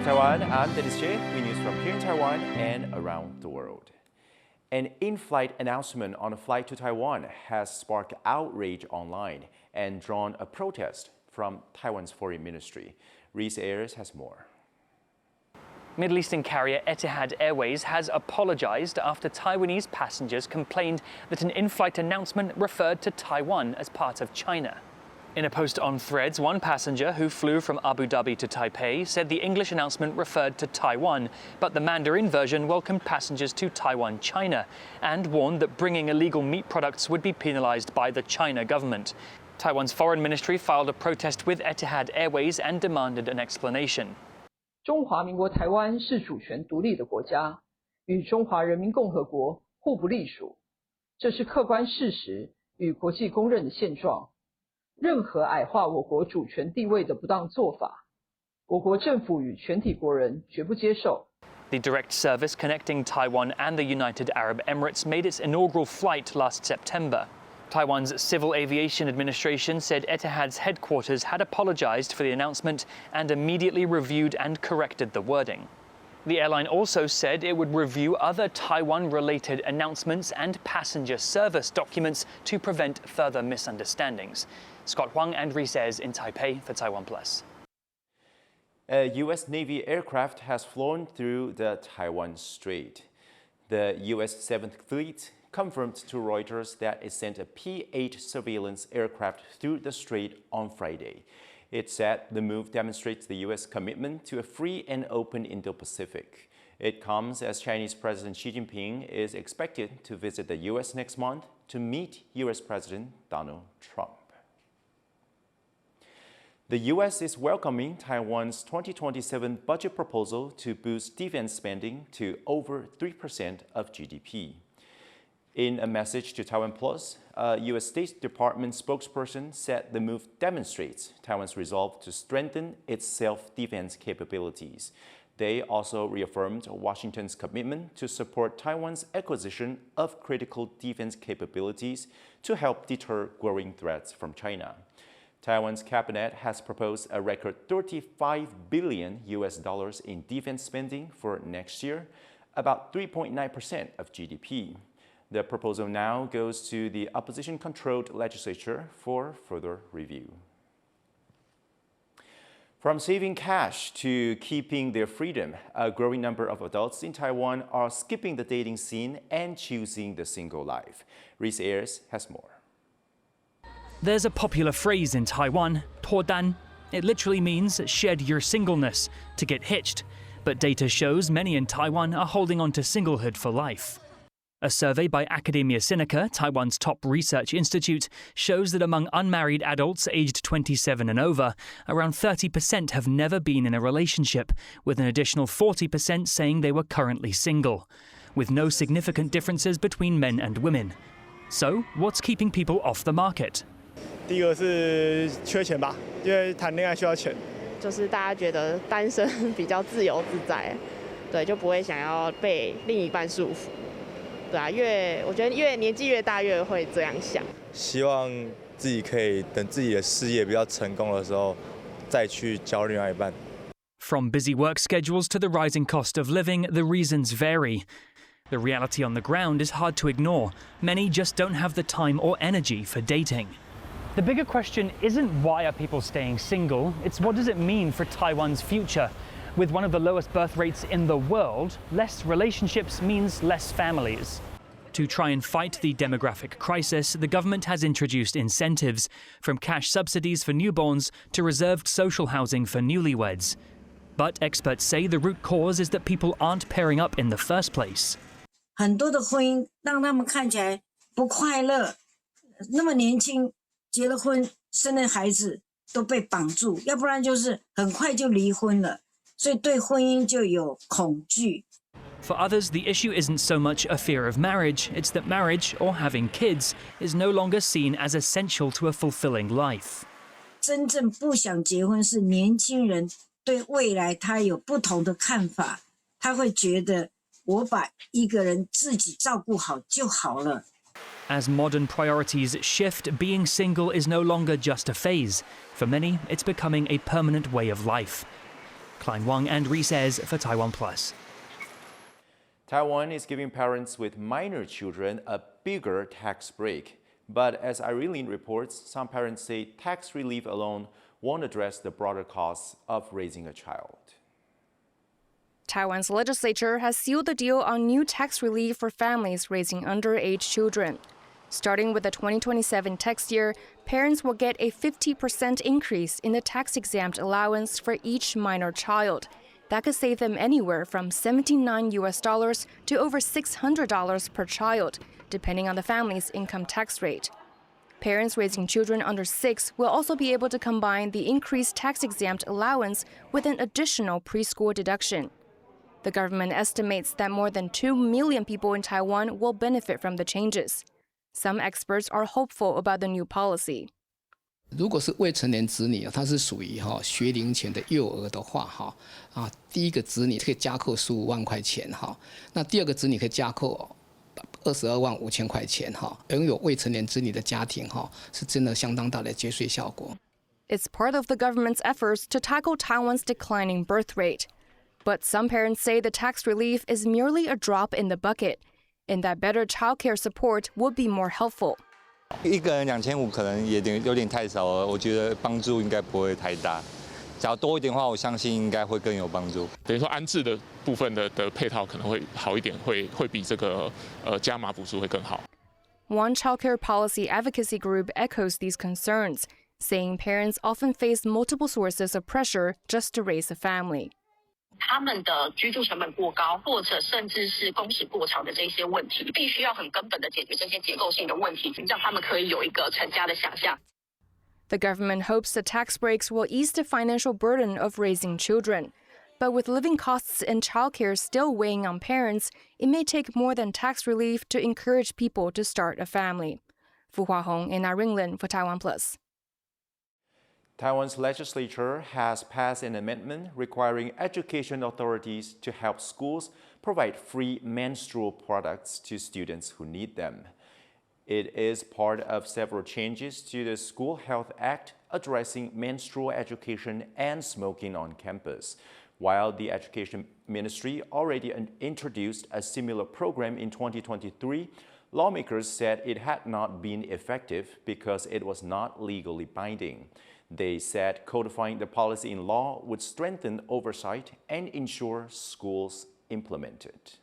of Taiwan, I'm Dennis Jay. We news from here in Taiwan and around the world. An in-flight announcement on a flight to Taiwan has sparked outrage online and drawn a protest from Taiwan's foreign ministry. Reese Ayers has more. Middle Eastern carrier Etihad Airways has apologized after Taiwanese passengers complained that an in-flight announcement referred to Taiwan as part of China. In a post on Threads, one passenger who flew from Abu Dhabi to Taipei said the English announcement referred to Taiwan, but the Mandarin version welcomed passengers to Taiwan, China, and warned that bringing illegal meat products would be penalized by the China government. Taiwan's foreign ministry filed a protest with Etihad Airways and demanded an explanation. 中华民国台湾是主权独立的国家，与中华人民共和国互不隶属，这是客观事实与国际公认的现状。任何矮化我国主权地位的不当做法，我国政府与全体国人绝不接受。 The direct service connecting Taiwan and the United Arab Emirates made its inaugural flight last September. Taiwan's Civil Aviation Administration said Etihad's headquarters had apologized for the announcement and immediately reviewed and corrected the wording. The airline also said it would review other Taiwan-related announcements and passenger service documents to prevent further misunderstandings. Scott Huang and Reese Ayers in Taipei for TaiwanPlus. A U.S. Navy aircraft has flown through the Taiwan Strait. The U.S. 7th Fleet confirmed to Reuters that it sent a P-8 surveillance aircraft through the strait on Friday. It said the move demonstrates the U.S. commitment to a free and open Indo-Pacific. It comes as Chinese President Xi Jinping is expected to visit the U.S. next month to meet U.S. President Donald Trump. The U.S. is welcoming Taiwan's 2027 budget proposal to boost defense spending to over 3% of GDP. In a message to TaiwanPlus, a U.S. State Department spokesperson said the move demonstrates Taiwan's resolve to strengthen its self-defense capabilities. They also reaffirmed Washington's commitment to support Taiwan's acquisition of critical defense capabilities to help deter growing threats from China. Taiwan's cabinet has proposed a record $35 billion in defense spending for next year, about 3.9% of GDP. The proposal now goes to the opposition-controlled legislature for further review. From saving cash to keeping their freedom, a growing number of adults in Taiwan are skipping the dating scene and choosing the single life. Reese Ayers has more. There's a popular phrase in Taiwan, 脱单. It literally means shed your singleness, to get hitched. But data shows many in Taiwan are holding on to singlehood for life. A survey by Academia Sinica, Taiwan's top research institute, shows that among unmarried adults aged 27 and over, around 30% have never been in a relationship, with an additional 40% saying they were currently single, with no significant differences between men and women. So, what's keeping people off the market? 第一个是缺钱吧，因为谈恋爱需要钱。就是大家觉得单身比较自由自在，对，就不会想要被另一半束缚。 对啊，我觉得越年纪越大越会这样想。希望自己可以等自己的事业比较成功的时候，再去交另外一半。 From busy work schedules to the rising cost of living, the reasons vary. The reality on the ground is hard to ignore. Many just don't have the time or energy for dating. The bigger question isn't why are people staying single, it's what does it mean for Taiwan's future? With one of the lowest birth rates in the world, less relationships means less families. To try and fight the demographic crisis, the government has introduced incentives, from cash subsidies for newborns to reserved social housing for newlyweds. But experts say the root cause is that people aren't pairing up in the first place. 很多的婚姻让他们看起来不快乐，那么年轻结了婚生了孩子都被绑住，要不然就是很快就离婚了。 所以对婚姻就有恐惧。 For others, the issue isn't so much a fear of marriage, it's that marriage, or having kids, is no longer seen as essential to a fulfilling life. 真正不想结婚是年轻人对未来他有不同的看法，他会觉得我把一个人自己照顾好就好了。 As modern priorities shift, being single is no longer just a phase. For many, it's becoming a permanent way of life. Klein Wang and Rees for TaiwanPlus. Taiwan is giving parents with minor children a bigger tax break. But as Irene reports, some parents say tax relief alone won't address the broader costs of raising a child. Taiwan's legislature has sealed the deal on new tax relief for families raising underage children. Starting with the 2027 tax year, parents will get a 50% increase in the tax-exempt allowance for each minor child. That could save them anywhere from $79 to over $600 per child, depending on the family's income tax rate. Parents raising children under 6 will also be able to combine the increased tax-exempt allowance with an additional preschool deduction. The government estimates that more than 2 million people in Taiwan will benefit from the changes. Some experts are hopeful about the new policy. 如果是未成年子女，他是属于学龄前的幼儿的话，第一个子女可以加扣15万块钱，那第二个子女可以加扣22万5千块钱，拥有未成年子女的家庭，是真的相当大的节税效果。It's part of the government's efforts to tackle Taiwan's declining birth rate. But some parents say the tax relief is merely a drop in the bucket, and that better childcare support would be more helpful. 一个人2500可能有点太少了，我觉得帮助应该不会太大。只要多一点的话，我相信应该会更有帮助。等于说安置的部分的配套可能会好一点，会比这个加码补助会更好。One childcare policy advocacy group echoes these concerns, saying parents often face multiple sources of pressure just to raise a family. 他们的居住成本过高，或者甚至是工时过长的这些问题，必须要很根本的解决这些结构性的问题，让他们可以有一个成家的想象。The government hopes the tax breaks will ease the financial burden of raising children. But with living costs and childcare still weighing on parents, it may take more than tax relief to encourage people to start a family. Fu Huahong and Irene Lin for TaiwanPlus. Taiwan's legislature has passed an amendment requiring education authorities to help schools provide free menstrual products to students who need them. It is part of several changes to the School Health Act addressing menstrual education and smoking on campus. While the Education Ministry already introduced a similar program in 2023, lawmakers said it had not been effective because it was not legally binding. They said codifying the policy in law would strengthen oversight and ensure schools implement it.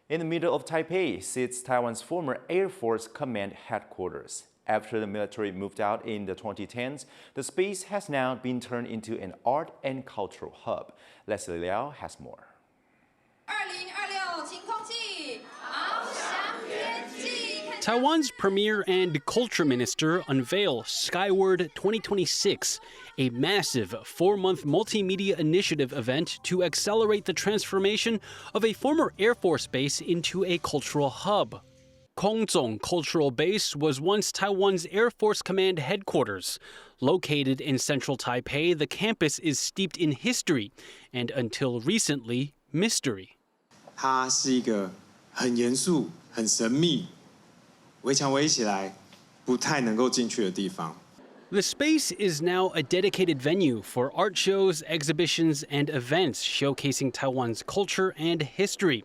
In the middle of Taipei sits Taiwan's former Air Force Command headquarters. After the military moved out in the 2010s, the space has now been turned into an art and cultural hub. Leslie Liao has more. Taiwan's Premier and Culture Minister unveil Skyward 2026, a massive 4-month multimedia initiative event to accelerate the transformation of a former Air Force base into a cultural hub. Kongzong Cultural Base was once Taiwan's Air Force Command headquarters. Located in central Taipei, the campus is steeped in history and, until recently, mystery. 它是一个很严肃、很神秘。 围墙围起来，不太能够进去的地方。 The space is now a dedicated venue for art shows, exhibitions, and events showcasing Taiwan's culture and history.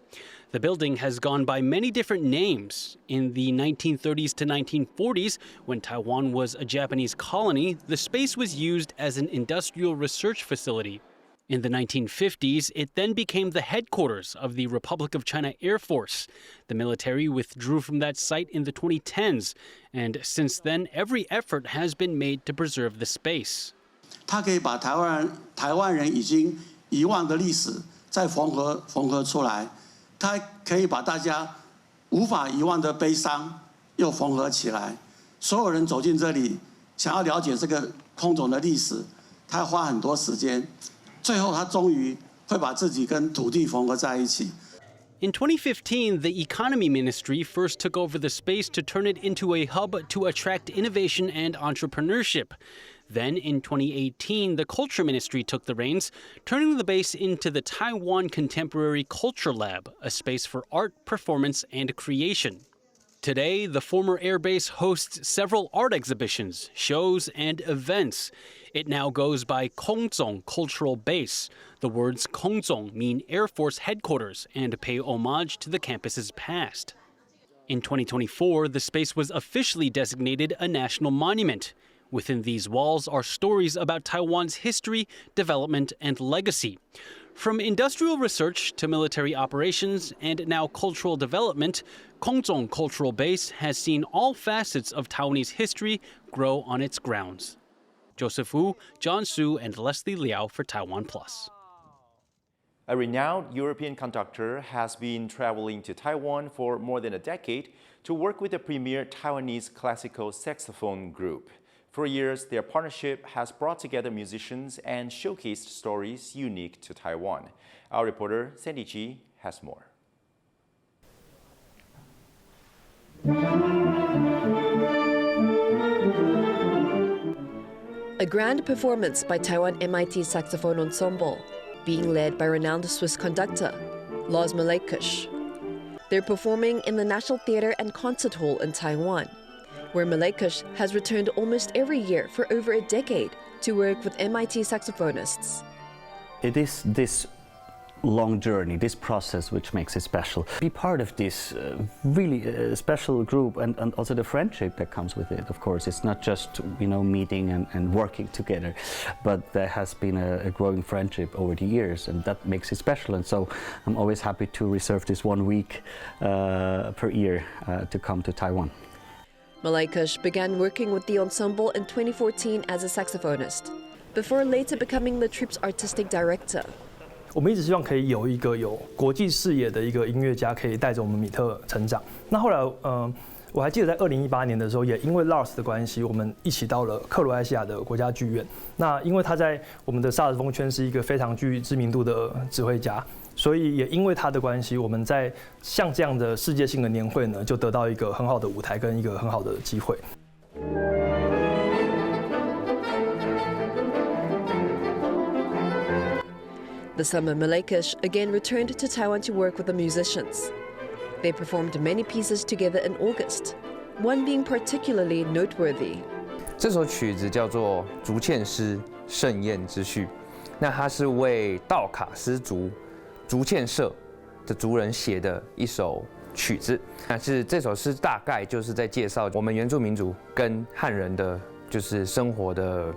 The building has gone by many different names. In the 1930s to 1940s, when Taiwan was a Japanese colony, the space was used as an industrial research facility. In the 1950s, it then became the headquarters of the Republic of China Air Force. The military withdrew from that site in the 2010s, and since then, every effort has been made to preserve the space. 它可以把台湾人已经遗忘的历史再缝合出来，它可以把大家无法遗忘的悲伤又缝合起来。所有人走进这里，想要了解这个空总的历史，他花很多时间。 最后，他终于会把自己跟土地缝合在一起。 In 2015, the Economy Ministry first took over the space to turn it into a hub to attract innovation and entrepreneurship. Then, in 2018, the Culture Ministry took the reins, turning the base into the Taiwan Contemporary Culture Lab, a space for art, performance, and creation. Today, the former airbase hosts several art exhibitions, shows, and events. It now goes by Kongzong Cultural Base. The words Kongzong mean Air Force Headquarters and pay homage to the campus's past. In 2024, the space was officially designated a national monument. Within these walls are stories about Taiwan's history, development, and legacy. From industrial research to military operations and now cultural development, Kongzong Cultural Base has seen all facets of Taiwanese history grow on its grounds. Joseph Wu, John Su, and Leslie Liao for TaiwanPlus. A renowned European conductor has been traveling to Taiwan for more than a decade to work with the premier Taiwanese classical saxophone group. For years, their partnership has brought together musicians and showcased stories unique to Taiwan. Our reporter, Sandy Chi, has more. A grand performance by Taiwan MIT Saxophone Ensemble, being led by renowned Swiss conductor, Lars Malekush. They're performing in the National Theatre and Concert Hall in Taiwan, where Malekush has returned almost every year for over a decade to work with MIT saxophonists. It is this long journey, this process, which makes it special. Be part of this really special group, and also the friendship that comes with it. Of course, it's not just meeting and working together, but there has been a growing friendship over the years, and that makes it special. And so I'm always happy to reserve this 1 week per year to come to Taiwan. Malekush began working with the ensemble in 2014 as a saxophonist, before later becoming the troupe's artistic director. 我们一直希望可以有一个有国际视野的一个音乐家，可以带着我们米特成长。那后来，我还记得在2018年的时候，也因为 Lars 的关系，我们一起到了克罗埃西亚的国家剧院。那因为他在我们的萨克斯风圈是一个非常具知名度的指挥家，所以也因为他的关系，我们在像这样的世界性的年会呢，就得到一个很好的舞台跟一个很好的机会。The summer, Malekush again returned to Taiwan to work with the musicians. They performed many pieces together in August, one being particularly noteworthy. 这首曲子叫做《竹堑诗盛宴之序》，那它是为道卡斯族竹堑社的族人写的一首曲子。但是这首诗大概就是在介绍我们原住民族跟汉人的就是生活的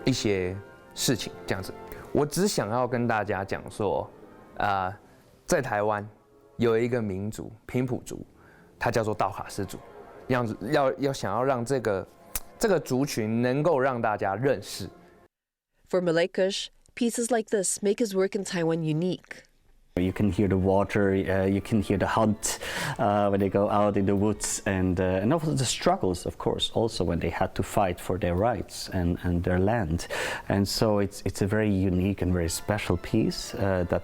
一些事情这样子。我只想要跟大家讲说，在台湾有一个民族平埔族，它叫做道卡斯族，要想要让这个族群能够让大家认识。For Malekush, pieces like this make his work in Taiwan unique. You can hear the water, you can hear the hunt when they go out in the woods, and also the struggles, of course, also when they had to fight for their rights and their land. And so it's a very unique and very special piece that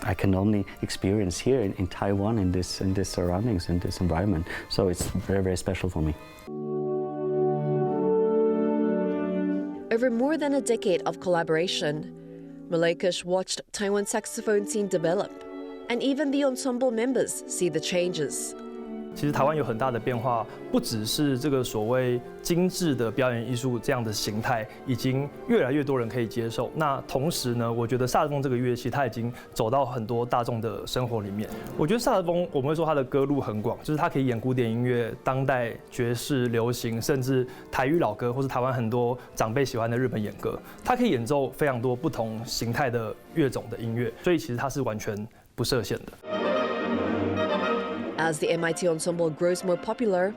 I can only experience here in Taiwan, in this surroundings, in this environment. So it's very, very special for me. Over more than a decade of collaboration, Malekush watched Taiwan's saxophone scene develop, and even the ensemble members see the changes. 其实台湾有很大的变化，不只是这个所谓精致的表演艺术这样的形态，已经越来越多人可以接受。那同时呢，我觉得萨克斯风这个乐器，它已经走到很多大众的生活里面。我觉得萨克斯风，我们会说它的歌路很广，就是它可以演古典音乐、当代爵士、流行，甚至台语老歌，或是台湾很多长辈喜欢的日本演歌。它可以演奏非常多不同形态的乐种的音乐，所以其实它是完全不设限的。As the MIT ensemble grows more popular,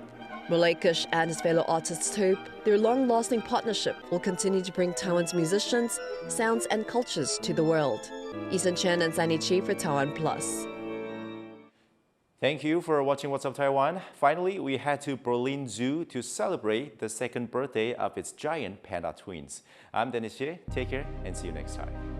Malekush and his fellow artists hope their long-lasting partnership will continue to bring Taiwan's musicians, sounds, and cultures to the world. Isan Chen and Zani Chi for TaiwanPlus. Thank you for watching What's Up Taiwan. Finally, we head to Berlin Zoo to celebrate the second birthday of its giant panda twins. I'm Dennis Xie. Take care and see you next time.